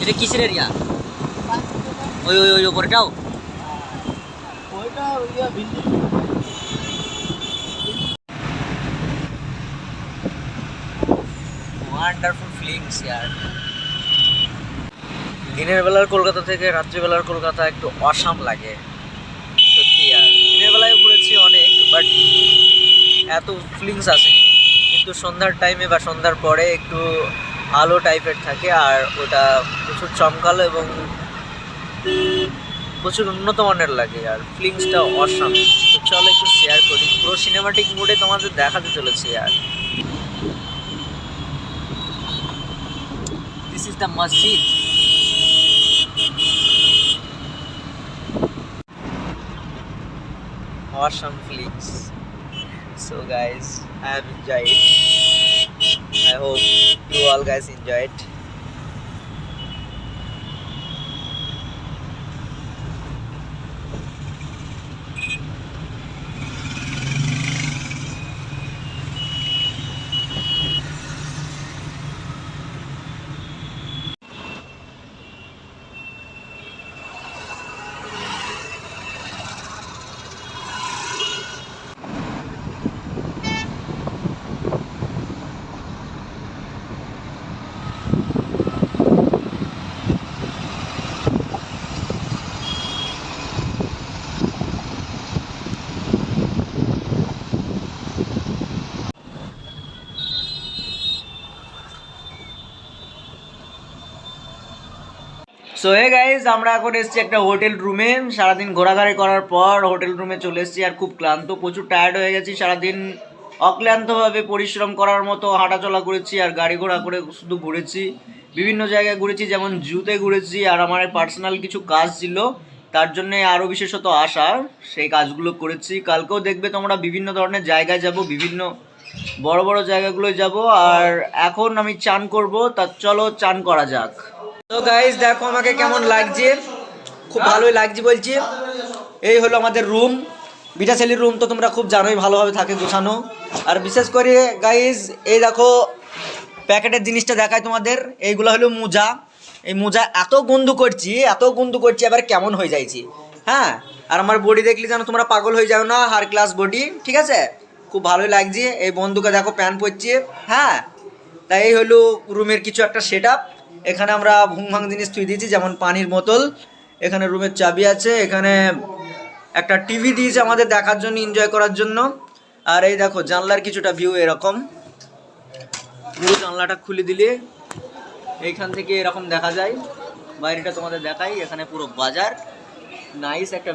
এটা কিসের এরিয়া? ওই ওই ওই উপরটাও ওইটা ইয়া ভিন্ডি। ওয়ান্ডারফুল ফিলিংস ইয়ার। দিনের বেলার কলকাতা থেকে রাত্রিবেলার কলকাতা একটু অসাম লাগে সত্যি আর। দিনের বেলায় ঘুরেছি অনেক, বাট এত ফিলিংস আসেনি। কিন্তু সন্ধ্যার টাইমে বা সন্ধ্যার পরে একটু আলো টাইপের থাকে, আর ওটা প্রচুর চমকালো এবং প্রচুর উন্নত মানের লাগে আর ফিলিংসটা অসাম। তো চলো একটু শেয়ার করি, পুরো সিনেমাটিক মুডে তোমাদের দেখাতে চলেছি আর। দিস ইজ দ্য মসজিদ। Awesome feelings. So guys, I have enjoyed it. I hope you all guys enjoy it. So hey guys, আমরা এখন এসেছি একটা হোটেল রুমে। সারাদিন ঘোরাঘুরি করার পর হোটেল রুমে চলে এসেছি আর খুব ক্লান্ত, প্রচুর টায়ার্ড হয়ে গেছি। সারাদিন অক্লান্তভাবে পরিশ্রম করার মতো হাঁটাচলা করেছি আর গাড়ি ঘোড়া করে শুধু ঘুরেছি। বিভিন্ন জায়গায় ঘুরেছি, যেমন জুতে ঘুরেছি, আর আমার পার্সোনাল কিছু কাজ ছিল, তার জন্যে আরও বিশেষত আসা, সেই কাজগুলো করেছি। কালকেও দেখবে তোমরা বিভিন্ন ধরনের জায়গায় যাব, বিভিন্ন বড় বড় জায়গাগুলোয় যাব। আর এখন আমি চান করব, তা চলো চান করা যাক। তো গাইজ দেখো আমাকে কেমন লাগছে, খুব ভালোই লাগছে বলছি। এই হলো আমাদের রুম, বিটাশালির রুম তো তোমরা খুব জানোই, ভালোভাবে থাকে গোছানো। আর বিশেষ করে গাইজ এই দেখো প্যাকেটের জিনিসটা দেখায় তোমাদের, এইগুলো হলো মোজা। এই মোজা এত গন্ধ করছি, এবার কেমন হয়ে যাইছি। হ্যাঁ, আর আমার বডি দেখলে যেন তোমরা পাগল হয়ে যাও না, হার ক্লাস বডি, ঠিক আছে? খুব ভালোই লাগছে। এই বন্ধুকে দেখো প্যান্ট পরছে। হ্যাঁ, তাই এই হলো রুমের কিছু একটা সেট আপ। এখানে আমরা ভুংভাং জিনিস থুই দিয়েছি, যেমন পানির বোতল। এখানে রুমের চাবি আছে। এখানে একটা টিভি দিয়েছে আমাদের দেখার জন্য, এনজয় করার জন্য। আর এই দেখো জানলার কিছুটা ভিউ এরকম, পুরো জানলাটা খুলে দিলে এইখান থেকে এরকম দেখা যায়। বাইরেটা তোমাদের দেখাই, এখানে পুরো বাজার, নাইস একটা